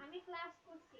আমি ক্লাস করছি।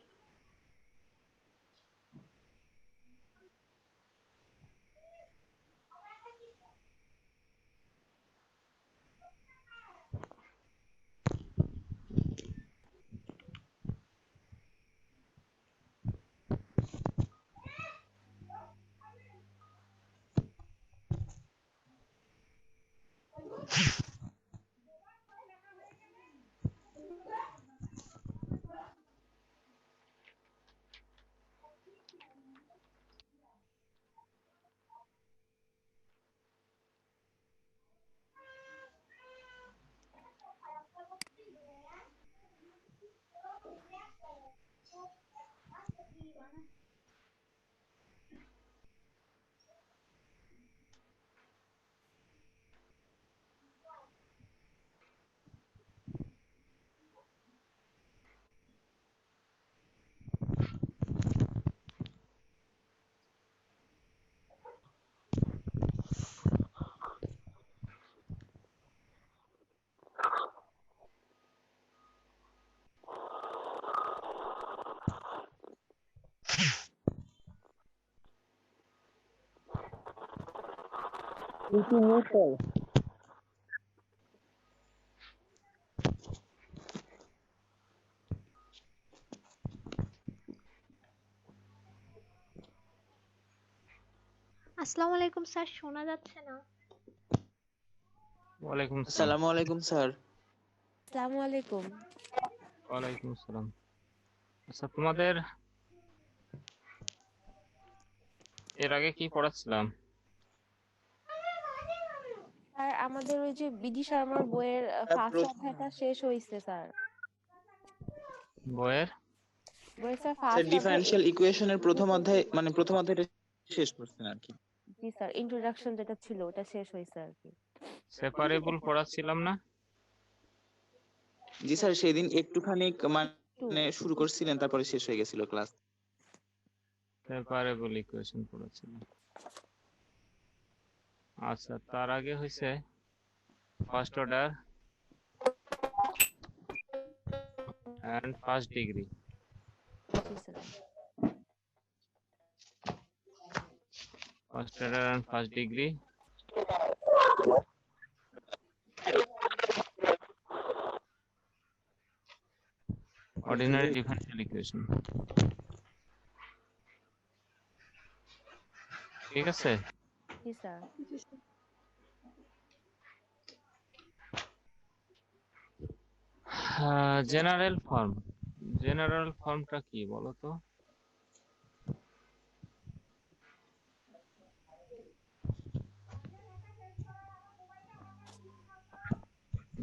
আসসালামু আলাইকুম স্যার, শোনা যাচ্ছে না। ওয়ালাইকুম আসসালাম। আসসালামু আলাইকুম স্যার। আসসালামু আলাইকুম। ওয়ালাইকুম আসসালাম। আচ্ছা, তোমাদের এর আগে কি পড়াচ্ছিলাম? স্যার আমাদের ওই যে বিডি শর্মার বইয়ের ফার্স্ট অধ্যায়টা শেষ হইছে স্যার। বইয়ের বইয়ের স্যার স্যার ফার্স্ট অধ্যায় ডিফারেনশিয়াল ইকুয়েশনের প্রথম অধ্যায় মানে প্রথম অধ্যায়টা শেষ করছেন আর কি। জি স্যার, ইন্ট্রোডাকশন যেটা ছিল ওটা শেষ হইছে আর কি। সেপারেবল পড়াচ্ছিলাম না? জি স্যার, সেদিন একটুখানি একটু মানে শুরু করছিলেন, তারপরে শেষ হয়ে গেছিল ক্লাস। Separable equation পড়াচ্ছিলাম। আচ্ছা, তার আগে হয়েছে first order and first degree. জি sir. First order and first degree, ordinary differential equation. ঠিক আছে। জি স্যার। জেনারেল ফর্ম, জেনারেল ফর্মটা কি বলো তো?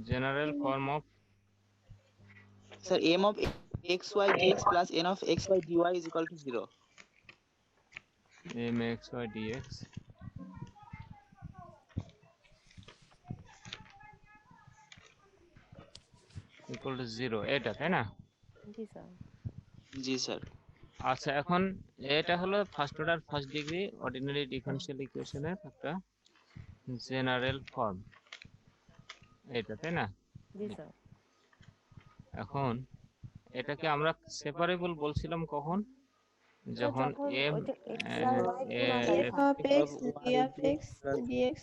General form of sir m of x y dx plus n of x y dy is equal to 0. mxy dx equal to 0, এটা তাই না? জি স্যার। জি স্যার। আচ্ছা, এখন এটা হলো first order first degree ordinary differential ইকুয়েশনের একটা জেনারেল ফর্ম, এটা তাই না? জি স্যার। এখন এটাকে আমরা সেপারেবল বলছিলাম কখন? স্যার যখন যখন এম ওইটা x আর y গুণন f লেখা of x g of x dx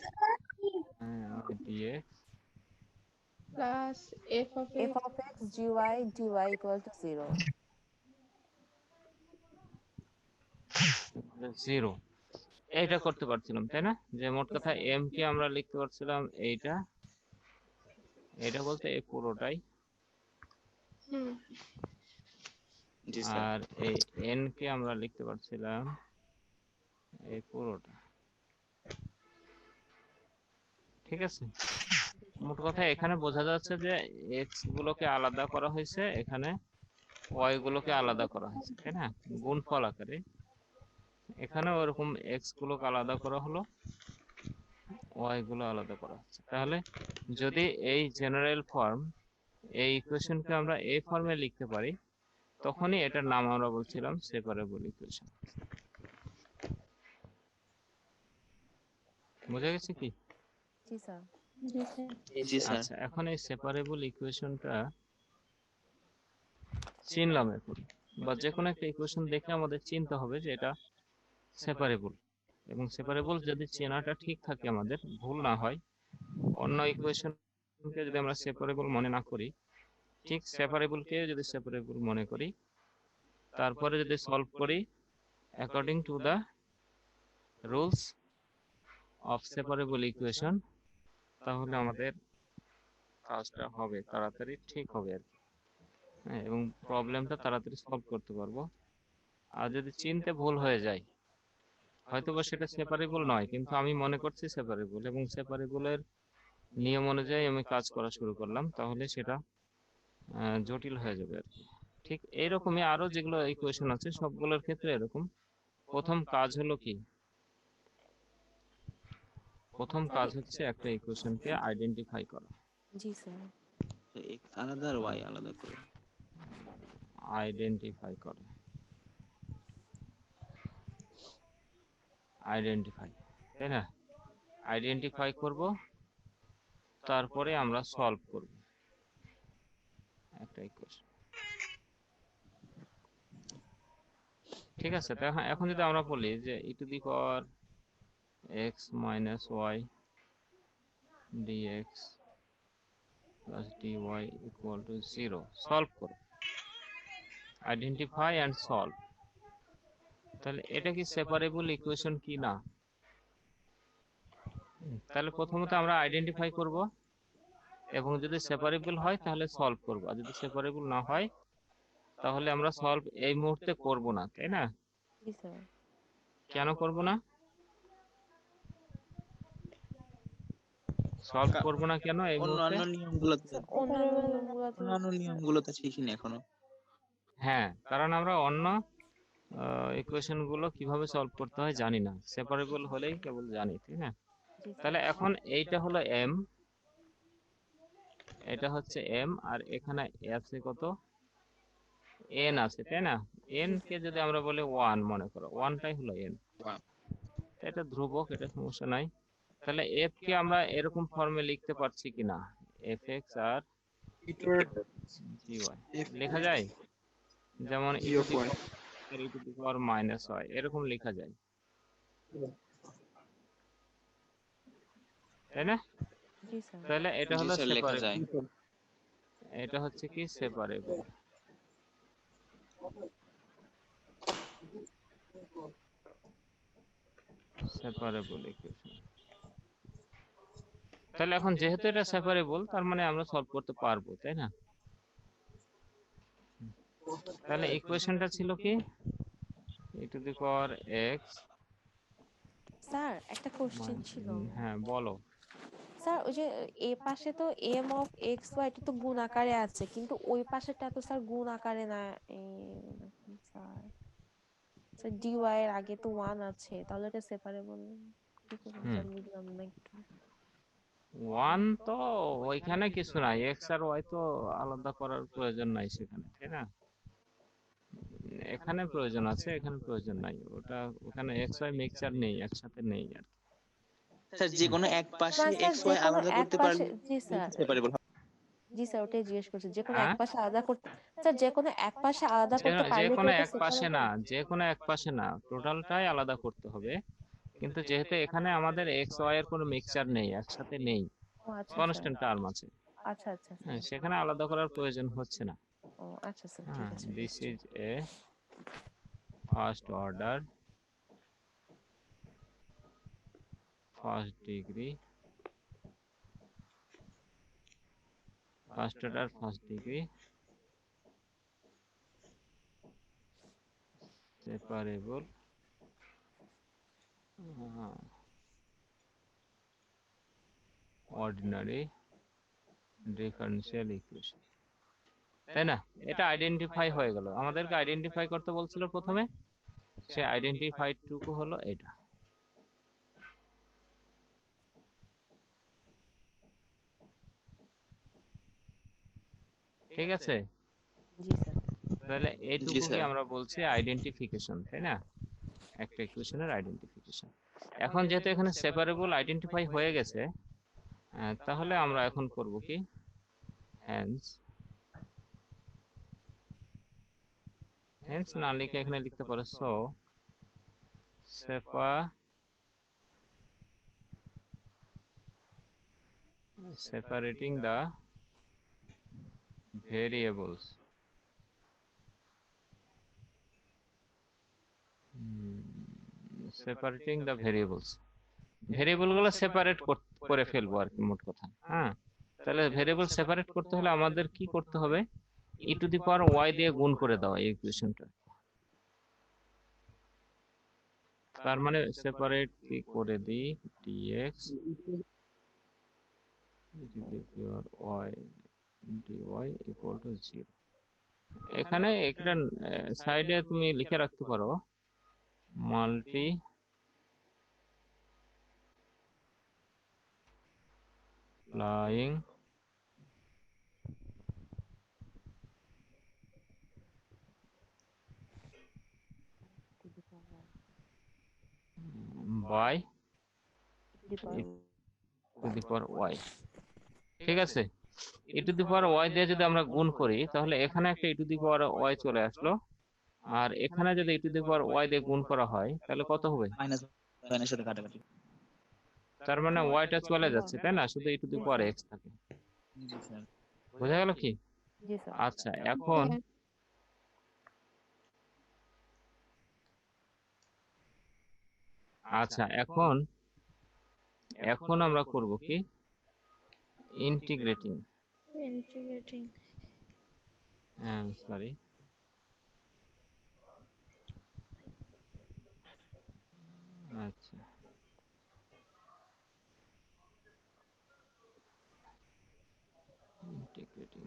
dx plus f of f x of x gy dy equal to 0। 0, এইটা করতে পারছিলাম তাই না? যে মোট জি কথা স্যার। এম কে আমরা লিখতে পারছিলাম এইটা, এটা বলতে এই পুরোটাই, জি স্যার। আর এই এন কে আমরা লিখতে পারছিলাম এই পুরোটা। ঠিক আছে, মোট কথা এখানে বোঝা যাচ্ছে যে এক্স গুলোকে আলাদা করা হয়েছে, এখানে ওয়াই গুলোকে আলাদা করা হয়েছে তাই না, গুণফল আকারে। এখানে ওরকম এক্স গুলোকে আলাদা করা হলো, ওয়াই গুলো আলাদা করা হচ্ছে। তাহলে যদি এই জেনারেল ফর্ম, এই ইকুয়েশনকে আমরা এই ফর্মে লিখতে পারি, তখনই এটার নাম আমরা বলছিলাম সেপারেবল ইকুয়েশন। বোঝা গেছে কি? জি স্যার। জি স্যার। আচ্ছা, এখন এই সেপারেবল ইকুয়েশনটা চিনলাম এখন, বা যে কোনো একটা ইকুয়েশন দেখে আমাদের চিনতে হবে যে এটা সেপারেবল, এবং সেপারেবল যদি চেনাটা ঠিক থাকে, আমাদের ভুল না হয়, অন্য ইকুয়েশনকে যদি আমরা সেপারেবল মনে না করি, ঠিক সেপারেবলকে যদি সেপারেবল মনে করি, তারপরে যদি সলভ করি according to the rules of separable equation, তাহলে আমাদের কাজটা হবে তাড়াতাড়ি ঠিক হবে আর কি। হ্যাঁ, এবং প্রবলেমটা তাড়াতাড়ি সলভ করতে পারবো। আর যদি চিনতে ভুল হয়ে যায়, হয়তোবা সেটা সেপারেবল নয়, কিন্তু আমি মনে করছি সেপারেবল, এবং সেপারেবলের নিয়ম অনুযায়ী আমি কাজ করা শুরু করলাম, তাহলে সেটা জটিল হয়ে যাবে আর কি। ঠিক এইরকমই আরো যেগুলো ইকুয়েশন আছে সবগুলোর ক্ষেত্রে এরকম। প্রথম কাজ হলো কি? প্রথম কাজ হচ্ছে একটা ইকুয়েশনকে আইডেন্টিফাই করা। জি স্যার। x আলাদা আর y আলাদা করে আইডেন্টিফাই করা, আইডেন্টিফাই, তাই না? আইডেন্টিফাই করব, তারপরে আমরা সলভ করব একটা ইকুয়েশন। ঠিক আছে, তো এখন যদি আমরা বলি যে e two the power x minus y dx plus dy equal to 0, solve করো, আইডেন্টিফাই এন্ড সলভ। তাহলে এটা কি সেপারেবল ইকুয়েশন কি না? তাহলে প্রথমত আমরা আইডেন্টিফাই করব, এবং যদি সেপারেবল হয় তাহলে সলভ করব, আর যদি সেপারেবল না হয় তাহলে আমরা সলভ এই মুহূর্তে করব না, তাই না? জি স্যার। কেন করব না? সলভ করব না কেন এই মুহূর্তে? অন্যান্য নিয়মগুলো অন্যান্য নিয়মগুলো তো শিখিনি এখনো। হ্যাঁ, কারণ আমরা অন্য ইকুয়েশন গুলো কিভাবে সলভ করতে হয় জানি না, সেপারেবল হলেই কেবল জানি, তাই না? জি তাহলে এখন এইটা হলো m, এটা হচ্ছে m, আর এখানে আছে কত? n আছে, তাই না? n কে যদি আমরা বলি 1 মনে করো, 1 টাই হলো n, এটা ধ্রুবক, এটা সমস্যা নাই। তাহলে f কে আমরা এরকম ফর্মে লিখতে পারছি কিনা, fx আর gy লেখা যায়, যেমন e two the power minus y এরকম লেখা যায়, তাই না? জি স্যার। তাহলে এটা জি হলো স্যার, লেখা যায়। সেপারেবল, এটা হচ্ছে কি সেপারেবল। Separable equation. তাহলে এখন যেহেতু এটা সেপারেবল, তার মানে আমরা সলভ করতে পারবো, তাই না? তাহলে ইকুয়েশনটা ছিল কি? e two the power x, sir একটা কোশ্চেন ছিল। হ্যাঁ বলো। স্যার ওই যে এ পাশে তো এম অফ এক্স ওয়াই এটা তো গুণ আকারে আছে, কিন্তু ওই পাশেটা তো স্যার গুণ আকারে না। স্যার স্যার ডি ওয়াই এর আগে তো 1 আছে, তাহলে এটা সেপারেবল কি করে স্যার বুঝলাম না একটু। 1 তো ওইখানে কিছু নাই, x আর y তো আলাদা করার প্রয়োজন নাই সেখানে, তাই না? এখানে প্রয়োজন আছে, এখানে প্রয়োজন নাই, ওটা ওখানে x y মিক্সচার নেই, একসাথে নেই আর কি। স্যার যে কোনো এক পাশে না স্যার x যে y কোনো আলাদা এক করতে পাশে, পারলে জি স্যার, সেপারেবল হবে। জি স্যার ওটাই জিজ্ঞেস করছি, যে কোনো এক হ্যাঁ, পাশে আলাদা করতে, স্যার যে কোনো এক পাশে আলাদা করতে যে পারলে কি কোনো ওটা এক পাশে সেপারেবল? না, যে কোনো এক পাশে না, টোটালটাই আলাদা করতে হবে। কিন্তু যেহেতু এখানে আমাদের x y এর কোনো মিক্সচার নেই, একসাথে নেই, ও আচ্ছা স্যার, কনস্ট্যান্ট টার্ম আছে, আচ্ছা আচ্ছা হ্যাঁ, স্যার, সেখানে আলাদা করার প্রয়োজন হচ্ছে না। ও আচ্ছা স্যার ঠিক হ্যাঁ, আছে দিস বুঝছি। Is a first order, first degree, first order, first degree separable ordinary differential equation, তাই না? এটা আইডেন্টিফাই হয়ে গেল, আমাদেরকে আইডেন্টিফাই করতে বলছিল প্রথমে, সে আইডেন্টিফাইড টুকু হলো এটা। ঠিক আছে, জি স্যার। তাহলে জি এইটুকুকে স্যার। আমরা বলছি আইডেন্টিফিকেশন, তাই না? একটা ইকুয়েশনের আইডেন্টিফিকেশন। এখন যেহেতু এখানে সেপারেবল আইডেন্টিফাই হয়ে গেছে, তাহলে আমরা এখন করব কি, hence হেন্স না লিখে এখানে লিখতে পারো so separating the variables separating the variables variable গুলো সেপারেট করে ফেলবো আর কি মোট কথা। হ্যাঁ, তাহলে ভেরিয়েবল সেপারেট করতে হলে আমাদের কি করতে হবে, e to the power Y দিয়ে গুণ করে দেওয়া এই ইকুয়েশনটা। তার মানে সেপারেট কি করে দিই, dx e to the power y dy equal to 0। এখানে একটা সাইডে তুমি লিখে রাখতে পারো multiplying by to the power y. ঠিক আছে, ই টু দি পাওয়ার ওয়াই দিয়ে যদি আমরা গুণ করি তাহলে এখানে একটা ই টু দি পাওয়ার ওয়াই চলে আসলো, আর এখানে যদি ই টু দি পাওয়ার ওয়াই দিয়ে গুণ করা হয় তাহলে কত হবে, মাইনাস ওয়ানের সাথে কাটাকাটি। তার মানে ওয়াইটা চলে যাচ্ছে তাই না, শুধু ই টু দি পাওয়ার এক্স থাকে। জি স্যার। বোঝা গেল কি? জি স্যার। আচ্ছা এখন এখন আমরা করব কি, ইন্টিগ্রেটিং সরি আচ্ছা ইন্টিগ্রেটিং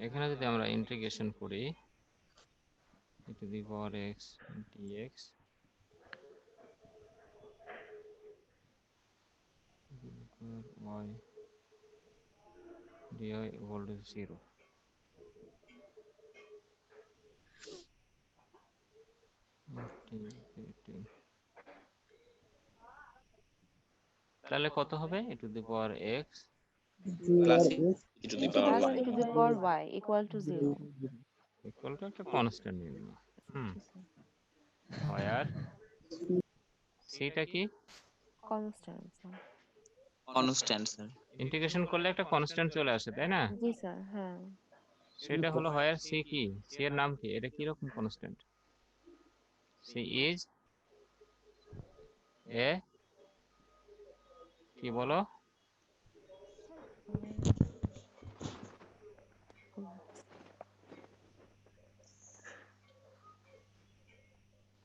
এখানে যদি আমরা ইন্টিগ্রেশন করি e to the power x dx y dy equal to 0, তাহলে কত হবে, e to the power x plus e to the power plus y e to the power y equal to 0। Equal to একটা constant নিয়ে নিলাম। আর সেটা কি, constant. Constant sir. Integration করলে একটা কনস্ট্যান্ট চলে আসে তাই না, জি স্যার। হ্যাঁ, সেটা হলো হয় সি কি, সি এর নাম কি, এটা কি রকম কনস্ট্যান্ট, সি ইজ এ কি বলো,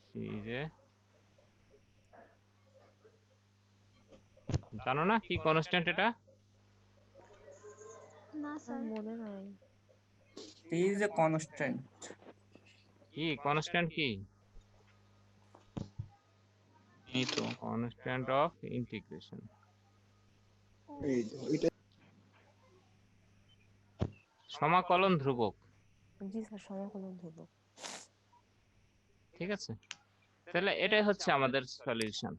সি ইজ এ, জানো না কি কনস্ট্যান্ট এটা, না স্যার। মনে নাই। T is a constant. কি কনস্ট্যান্ট কি, এই তো কনস্ট্যান্ট অফ ইন্টিগ্রেশন। সমাকলন ধ্রুবক। জি স্যার, সমাকলন ধ্রুবক। ঠিক আছে, তাহলে এটাই হচ্ছে আমাদের সলিউশন।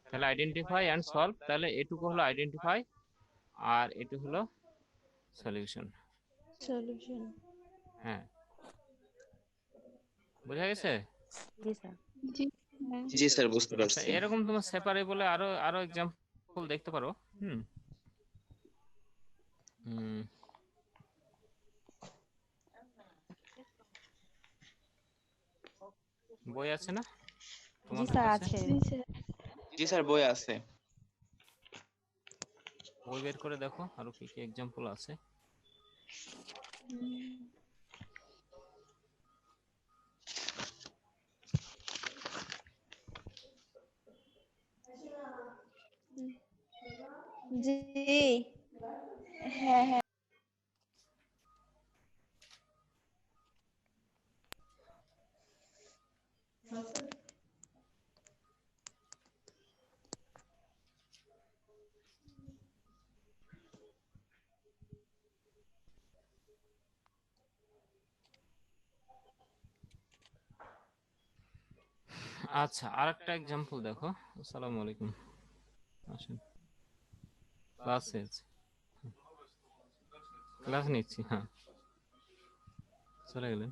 তাহলে আইডেন্টিফাই এন্ড সলভ, তাহলে এটুকু হলো আইডেন্টিফাই আর এটু হলো সলিউশন। হ্যাঁ, বোঝা গেছে? জি স্যার। জি স্যার বুঝতে আচ্ছা পারছি। এরকম তোমার সেপারেবলে আরো আরো এক্সাম্পল দেখতে পারো। বই আছে না জি তোমাদের স্যার কাছে? আছে। জি স্যার বই আছে। বই বের করে দেখো আরো কি কি এক্সাম্পল আছে। জি হ্যাঁ হ্যাঁ। আচ্ছা, আরেকটা এক্সাম্পল দেখো। আসসালামু আলাইকুম, আসেন ক্লাসে ক্লাস নিচ্ছি। হ্যাঁ, চলে গেলেন।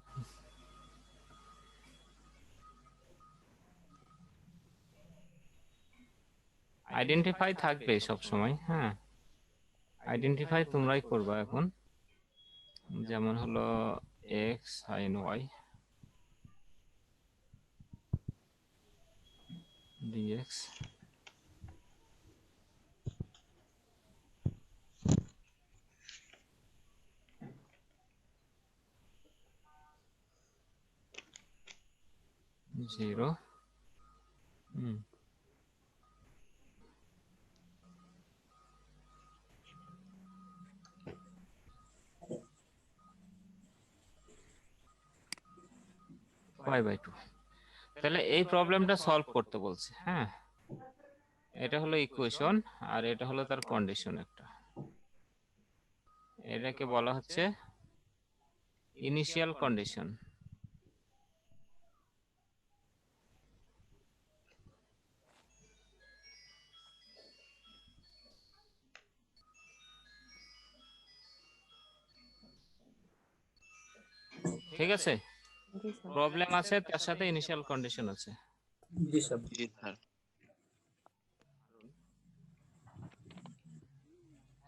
আইডেন্টিফাই থাকবে সব সময়। হ্যাঁ, আইডেন্টিফাই তোমরাই করবা এখন। যেমন হলো x sine y dx, zero. Pi by two. তাহলে এই প্রবলেমটা সলভ করতে বলছে। হ্যাঁ, এটা হলো ইকুয়েশন আর এটা হলো তার কন্ডিশন একটা। এটাকে বলা হচ্ছে ইনিশিয়াল কন্ডিশন। ঠিক আছে, জি স্যার। প্রবলেম আছে তার সাথে ইনিশিয়াল কন্ডিশন আছে। জি স্যার। জি স্যার।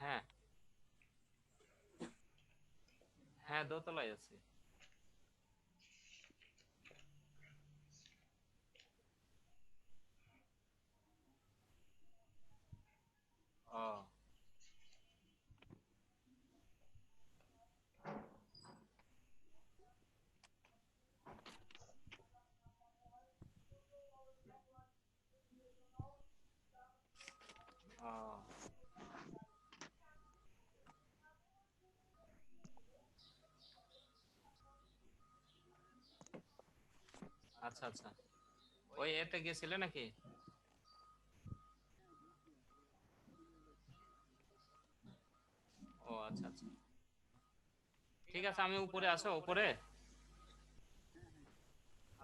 হ্যাঁ হ্যাঁ, দোতলায় আছে। ও ও, আচ্ছা আচ্ছা, ওই এতে গেছিলে নাকি? ও আচ্ছা আচ্ছা, ঠিক আছে। আমি উপরে আসো, উপরে।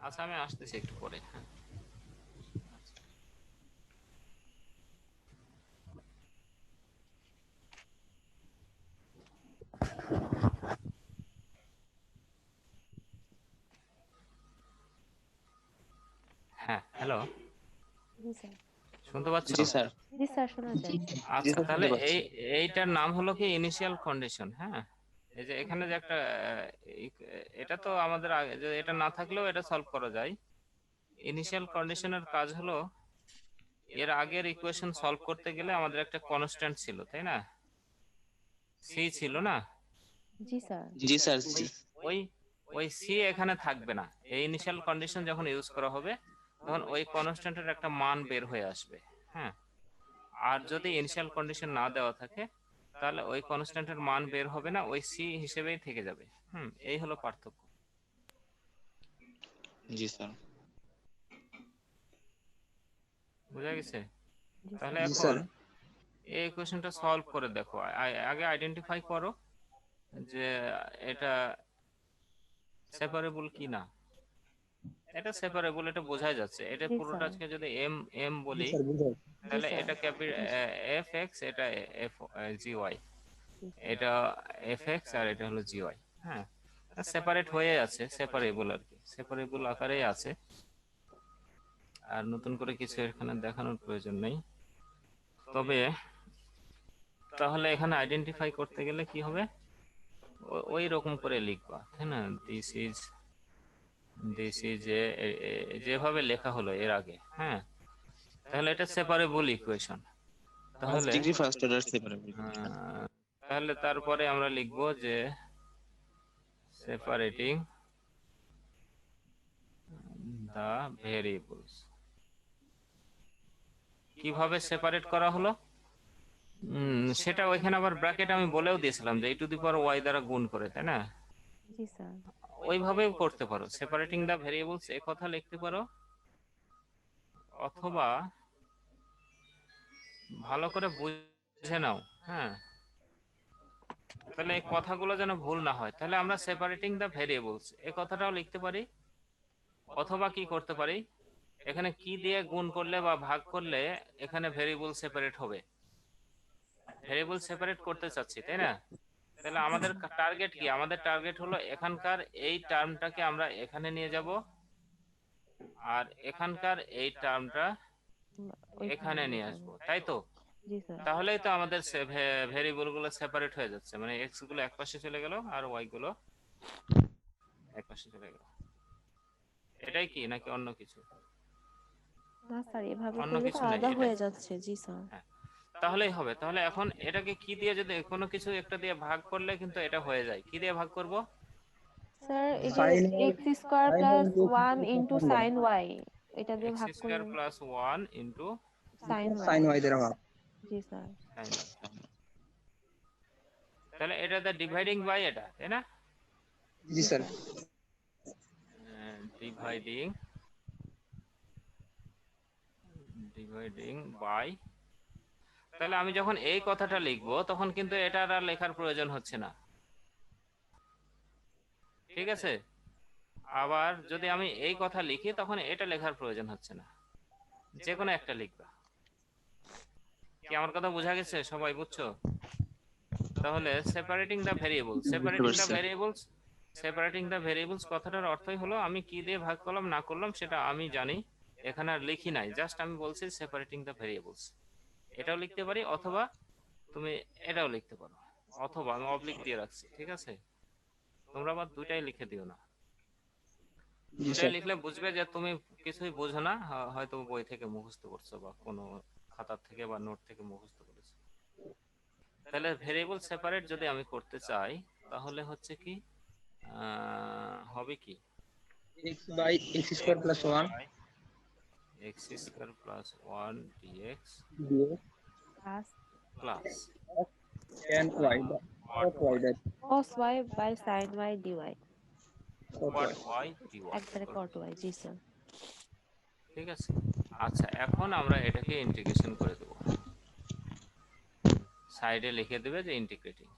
আচ্ছা, আমি আসতেছি একটু পরে। হ্যাঁ হ্যাঁ, হ্যালো, জি স্যার। শুনতে পাচ্ছ? জি স্যার। জি স্যার, শোনা যায়। জি আচ্ছা, স্যার, তাহলে শুনতে পাচ্ছি। এইটার নাম হলো কি ইনিশিয়াল কন্ডিশন। হ্যাঁ, এই যে এখানে যে একটা এটা তো আমাদের আগে যে এটা না থাকলেও এটা সলভ করা যায়। ইনিশিয়াল কন্ডিশনের কাজ হলো, এর আগের ইকুয়েশন সলভ করতে গেলে আমাদের একটা কনস্ট্যান্ট ছিল, তাই না? সি ছিল না? জি স্যার। জি স্যার। ওই ওই ওই সি এখানে থাকবে না। এই ইনিশিয়াল কন্ডিশন যখন ইউজ করা হবে তখন ওই কনস্ট্যান্টের একটা মান বের হয়ে আসবে। হ্যাঁ, আর যদি ইনিশিয়াল কন্ডিশন না দেওয়া থাকে তাহলে ওই কনস্ট্যান্টের মান বের হবে না, ওই সি হিসেবেই থেকে যাবে। এই হলো পার্থক্য। জি স্যার। বুঝা গেছে? জি তাহলে স্যার। জি এখন স্যার। এই ইকুয়েশনটা সলভ করে দেখো। আগে আইডেন্টিফাই করো যে এটা সেপারেবল কি না। এটা সেপারেবল, এটা বোঝাই যাচ্ছে। এটা জি পুরোটা স্যার। আজকে যদি এম এম বলি জি তাহলে স্যার। এটা এফ এক্স, এটা এফ জি ওয়াই, জি স্যার। এটা এফ এক্স আর এটা হলো জি ওয়াই। হ্যাঁ, সেপারেট হয়ে আছে, সেপারেবল আর কি, সেপারেবল আকারেই আছে। আর নতুন করে কিছু এখানে দেখানোর প্রয়োজন নেই। তবে তাহলে এখানে আইডেন্টিফাই করতে গেলে কি হবে, ওই রকম করে লিখবা, তাই না? দিস ইজ যেভাবে লেখা হলো এর আগে। হ্যাঁ, তাহলে এটা সেপারেবল ইকুয়েশন। ফার্স্ট তাহলে ডিগ্রি ফার্স্ট অর্ডার সেপারেবল। আহ, তাহলে তারপরে আমরা লিখবো যে সেপারেটিং দা ভেরিয়েবলস। কিভাবে সেপারেট করা হলো সেটা ওইখানে আবার ব্র্যাকেট আমি বলেও দিয়েছিলাম যে e⁻y দ্বারা গুণ করে, তাই না? জি স্যার। ওইভাবেও করতে পারো, সেপারেটিং দা ভেরিয়েবলস এ কথা লিখতে পারো, অথবা ভালো করে বুঝে নাও। হ্যাঁ, তাহলে এই কথাগুলো যেন ভুল না হয়, তাহলে আমরা সেপারেটিং দা ভেরিয়েবলস এই কথাটাও লিখতে পারি। অথবা কি করতে পারি, এখানে কি দিয়ে গুণ করলে বা ভাগ করলে এখানে ভেরিয়েবল সেপারেট হবে? ভেরিয়েবল সেপারেট করতে চাচ্ছি, তাই না? তাহলে আমাদের টার্গেট কি? আমাদের টার্গেট হলো এখানকার এই টার্মটাকে আমরা এখানে নিয়ে যাব, আর এখানকার এই টার্মটা এখানে নিয়ে আসবো, তাই তো? জি স্যার। তাহলেই তো আমাদের ভেরিয়েবল গুলো সেপারেট হয়ে যাচ্ছে, মানে এক্স গুলো এক পাশে চলে গেল আর ওয়াই গুলো এক পাশে চলে গেল। এটাই কি নাকি অন্য কিছু? না স্যার, এভাবে অন্য করলে তো কিছু নাই, আলাদা এটাই। হয়ে যাচ্ছে। জি স্যার। হ্যাঁ, তাহলেই হবে। তাহলে এখন এটাকে কি দিয়ে, যদি কোনো কিছু একটা দিয়ে ভাগ করলে কিন্তু এটা হয়ে যায়। কি দিয়ে ভাগ করব? স্যার এই যে Sin y, x square sin y plus into one x into plus 1. Sine y, এটা দিয়ে এক্স ভাগ স্কোয়ার করলে plus one into sine y. Sin y দ্বারা ভাগ। জি স্যার। Sine y. তাহলে এটা দ্য ডিভাইডিং বাই এটা, তাই না? জি স্যার। Dividing dividing by. তাহলে আমি যখন এই কথাটা লিখবো তখন কিন্তু এটা আর লেখার প্রয়োজন হচ্ছে না, ঠিক আছে? আবার যদি আমি এই কথা লিখি তখন এটা লেখার প্রয়োজন হচ্ছে না, যে কোনো একটা লিখবা। কি আমার কথা বোঝা গেছে? সবাই বুঝছো? তাহলে separating the variables, separating the variables কথাটার অর্থই হলো আমি কি দিয়ে ভাগ করলাম না করলাম সেটা আমি জানি, এখানে আর লিখি নাই, জাস্ট আমি বলছি সেপারেটিং দ্য ভেরিয়েবলস। এটাও লিখতে পারি, অথবা তুমি এটাও লিখতে পারো, অথবা আমি অবলিক দিয়ে রাখছি, ঠিক আছে? তোমরা আবার দুইটাই লিখে দিও না। জি দুইটাই স্যার। লিখলে বুঝবে যে তুমি কিছুই বোঝো না, হয়তো বই থেকে মুখস্থ করছো বা কোনো খাতা থেকে বা নোট থেকে মুখস্থ করেছো। তাহলে ভেরিয়েবল সেপারেট যদি আমি করতে চাই তাহলে হচ্ছে কি হবে কি? x by x square plus 1 x square plus one dx dx plus plus tan y cot y that cos y by sine y dy. cot cot y. Y dy. একবারে কট ওয়াই। জি sir. ঠিক আছে। আচ্ছা, এখন আমরা এটাকে integration করে দেব। সাইডে লিখে দেবে যে integrating,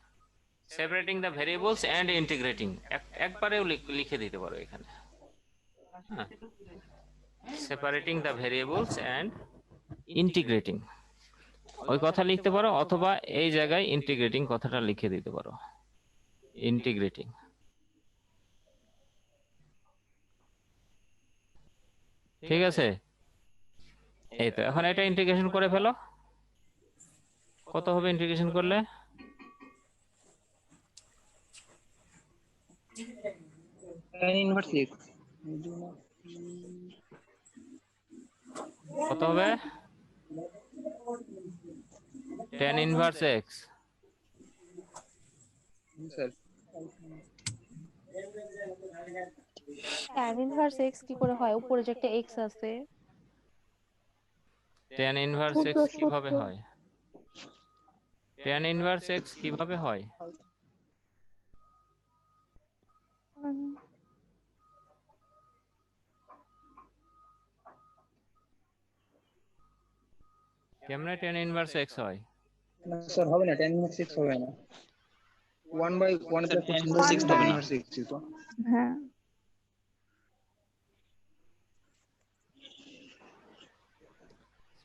separating the variables and integrating, একবারেও লিখে দিতে পারো এখানে। হ্যাঁ, separating the variables and integrating ওই কথা লিখতে পারো, অথবা এই জায়গায় ইন্টিগ্রেটিং কথাটা লিখে দিতে পারো, ইন্টিগ্রেটিং। ঠিক আছে, এই তো। এখন এটা ইন্টিগ্রেশন করে ফেলো। কত হবে ইন্টিগ্রেশন করলে? tan inverse x কত হবে? tan inverse x। Sir. tan inverse x কি করে হয়? উপরে যে একটা এক্স আছে। tan ইনভার্স x কিভাবে হয়? tan ইনভার্স x কিভাবে হয়? কেমনে tan ইনভার্স x হয়? না স্যার, হবে না, tan inverse x হবে না। 1 by 1 sir plus tan x inverse x তো tan হবে না। inverse x তো। হ্যাঁ।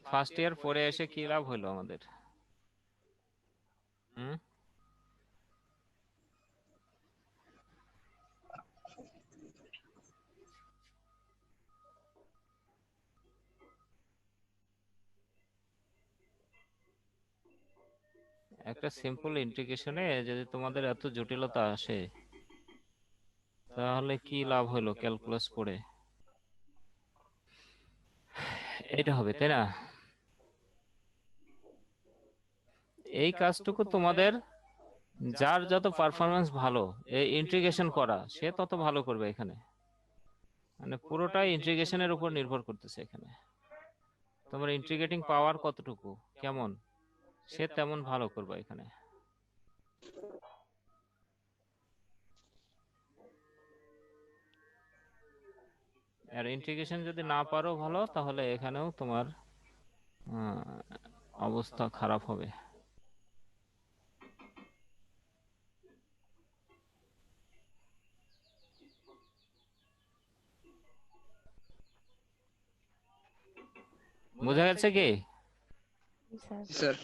ফার্স্ট ইয়ার পরে এসে কি লাভ হলো আমাদের? হুম, একটা সিম্পল ইন্টিগ্রেশনে যদি তোমাদের এত জটিলতা আসে তাহলে কি লাভ হলো ক্যালকুলাস পড়ে? এটা হবে, তাই না? এই কাজটুকু তোমাদের, যার যত পারফরমেন্স ভালো এই ইন্টিগ্রেশন করা, সে তত ভালো করবে এখানে। মানে পুরোটাই ইন্টিগ্রেশনের উপর নির্ভর করতেছে এখানে। তোমার ইন্টিগ্রেটিং পাওয়ার কতটুকু, কেমন, সে তেমন ভালো করবে এখানে। আর ইন্টিগ্রেশন যদি না পারো ভালো, তাহলে এখানেও তোমার অবস্থা খারাপ হবে। বোঝা গেছে কি? স্যার জি স্যার।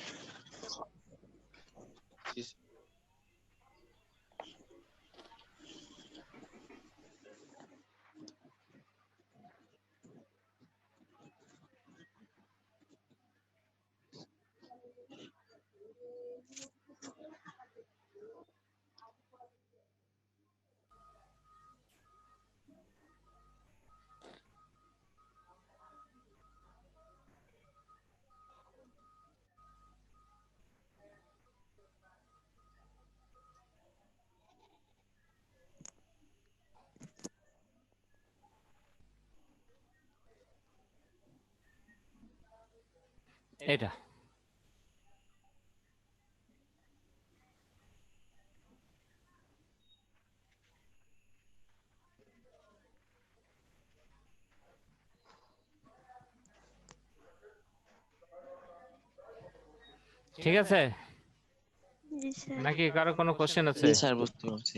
এটা ঠিক আছে জি স্যার। নাকি কারো কোনো কোশ্চেন আছে? জি স্যার, বুঝতে পারছি।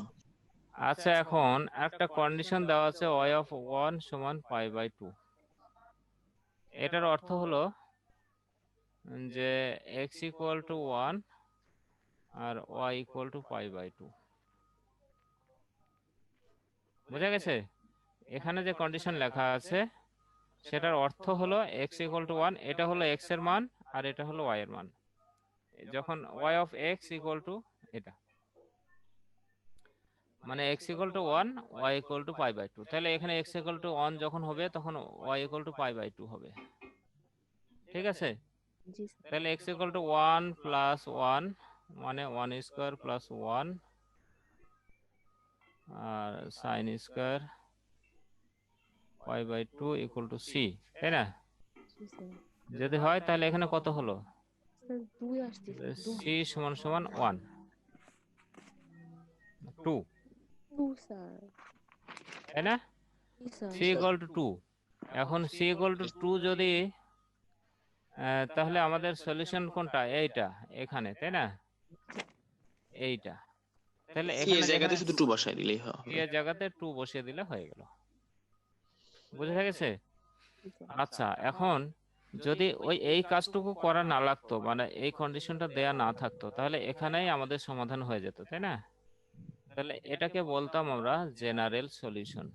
আচ্ছা, এখন একটা কন্ডিশন দেওয়া আছে y অফ 1 সমান π/2। এটার অর্থ হলো যে x ইকুয়াল টু 1 আর y ইকুয়াল টু π/2। বোঝা গেছে? এখানে যে কন্ডিশন লেখা আছে সেটার অর্থ হলো x ইকুয়াল টু 1, এটা হলো x এর মান আর এটা হলো y এর মান। যখন y of x equal to এটা, মানে x equal to 1, y equal to π/2, তাহলে এখানে x ইকুয়াল টু 1 যখন হবে তখন y ইকুয়াল টু π/2 হবে। ঠিক আছে? জি স্যার তাহলে x ইকুয়াল টু 1 প্লাস 1 মানে 1 স্কয়ার প্লাস 1 আর sin square π/2 equal to c, তাই না? জি স্যার যদি হয় তাহলে এখানে কত হলো? স্যার 2 আসতেছে c সমান সমান 1 2, 2 স্যার তাই না? জি স্যার c ইকুয়াল টু 2। এখন c ইকুয়াল টু 2 যদি তাহলে আমাদের সলিউশন কোনটা? এইটা এখানে, তাই না? এইটা। তাহলে সি এখানে এর জায়গাতে যেখানে শুধু 2 বসাই দিলেই c হবে। এর জায়গাতে 2 বসিয়ে দিলে হয়ে গেল। বুঝা গেছে? জি স্যার আচ্ছা, এখন যদি এই কাজটুকু করা না লাগতো, মানে এই কন্ডিশনটা দেয়া না থাকতো, তাহলে এখানেই আমাদের সমাধান হয়ে যেত, তাই না? তাহলে এটাকে বলতাম আমরা জেনারেল সলিউশন।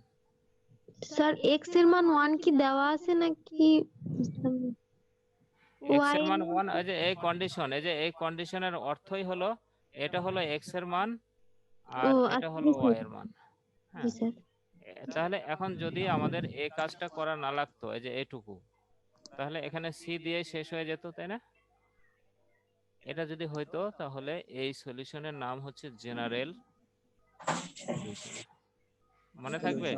স্যার এক্স এর মান 1 কি দেওয়া আছে নাকি? এক্স ওয়াই এর এর মান মান 1, এই যে এই কন্ডিশনের অর্থই হলো এটা হলো এক্স এর মান ও আর এটা আচ্ছা হলো জি ওয়াই স্যার। এর মান। জি হ্যাঁ, স্যার। তাহলে এখন যদি আমাদের এই কাজটা করা না লাগতো, এই যে এইটুকু, তাহলে এখানে সি দিয়ে শেষ হয়ে যেত, তাই না? এটা যদি হইতো তাহলে এই সলিউশনের নাম হচ্ছে জেনারেল সলিউশন। মনে থাকবে?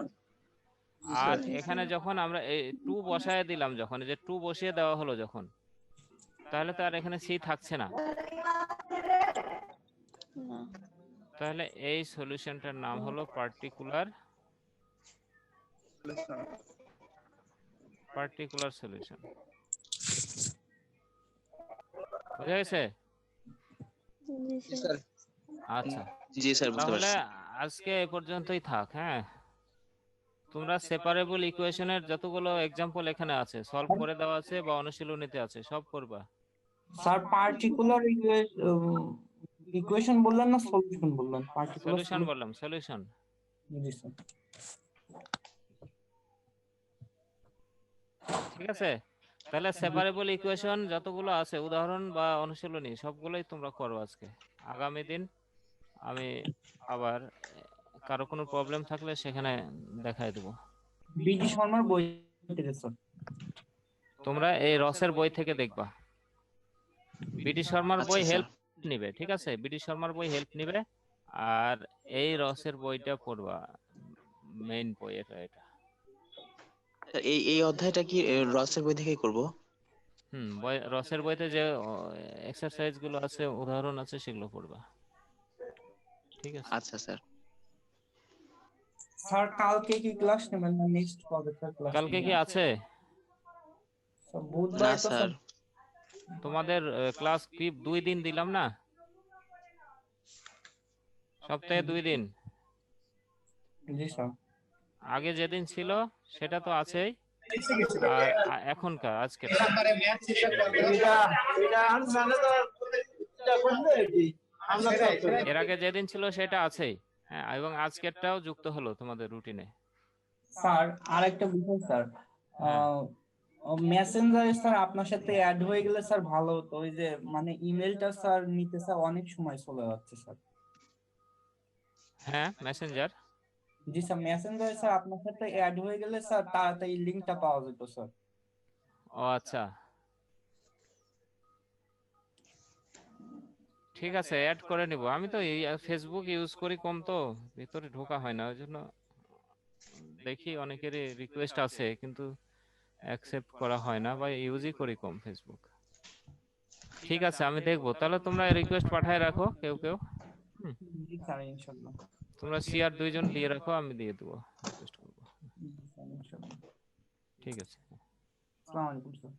আর এখানে যখন আমরা এই 2 বসায় দিলাম, যখন এই যে 2 বসিয়ে দেওয়া হলো যখন, তাহলে তো আর এখানে সি থাকছে না। তাহলে এই সলিউশনটার নাম হলো পার্টিকুলার সলিউশন। বুঝা গেছে? জি জি স্যার। স্যার। আচ্ছা, জি স্যার, বুঝতে তাহলে পারছি। আজকে এই পর্যন্তই থাক। হ্যাঁ, তোমরা সেপারেবল ইকুয়েশনের যতগুলো এক্সাম্পল এখানে আছে সলভ করে দেওয়া আছে বা অনুশীলনীতে আছে, সব করবা। স্যার পার্টিকুলার ইকুয়েশন বললেন না সলিউশন বললেন? পার্টিকুলার সলিউশন বললাম, সলিউশন। জি স্যার। ঠিক আছে? তাহলে সেপারেবল ইকুয়েশন যতগুলো আছে উদাহরণ বা অনুশীলনী সবগুলোই তোমরা করো আজকে। আগামী দিন আমি আবার কারো কোনো প্রবলেম থাকলে সেখানে দেখাই দেবো। বিডি শর্মার বই থেকে স্যার। তোমরা এই রসের বই থেকে দেখবা। বিডি শর্মার আচ্ছা বই স্যার। হেল্প নিবে, ঠিক আছে? বিডি শর্মার বই হেল্প নিবে আর এই রসের বইটা পড়বা, মেইন বই এটা। স্যার, এই অধ্যায়টা কি রসের বই থেকেই করব? রসের বইতে যে এক্সারসাইজ গুলো আছে, উদাহরণ আছে, সেগুলো পড়বা। ঠিক আছে? আচ্ছা স্যার। স্যার কালকে কি ক্লাস নেবেন না নেক্সট কবে স্যার ক্লাস কালকে কি নেবেন? আছে? স্যার না বুধবার তো স্যার। স্যার। তোমাদের ক্লাস কি 2 দিন দিলাম না? সপ্তাহে 2 দিন। জি স্যার। আগে যেদিন ছিল সেটা তো আছেই, আর এখনকার আজকের এর আগে যেদিন ছিল সেটা আছেই, হ্যাঁ, এবং আজকেরটাও যুক্ত হলো তোমাদের রুটিনে। স্যার আরেকটা বিষয় স্যার, মেসেঞ্জারে স্যার আপনার সাথে অ্যাড হয়ে গেলে স্যার ভালো হতো। ওই যে মানে ইমেলটা স্যার নিতে স্যার অনেক সময় চলে যাচ্ছে স্যার। হ্যাঁ, মেসেঞ্জার, জি স্যার, মেসেঞ্জারে স্যার আপনার সাথে অ্যাড হয়ে গেলে স্যার তাড়াতাড়ি লিংকটা পাওয়া যেত স্যার। ও আচ্ছা, ঠিক আছে, অ্যাড করে নিব। আমি তো এই ফেসবুক ইউজ করি কম, তো ভিতরে ঢোকা হয় না, ওই জন্য দেখি অনেকেরই রিকোয়েস্ট আছে কিন্তু অ্যাকসেপ্ট করা হয় না, বা ইউজই করি কম ফেসবুক। ঠিক আছে, আমি দেখবো। তাহলে তোমরা রিকোয়েস্ট পাঠায় রাখো কেউ কেউ। জি স্যার ইনশাআল্লাহ। তোমরা সিআর 2 জন দিয়ে রাখো, আমি দিয়ে দেবো, রিকোয়েস্ট করবো। জি স্যার ইনশাআল্লাহ। ঠিক আছে। আসসালামু আলাইকুম স্যার।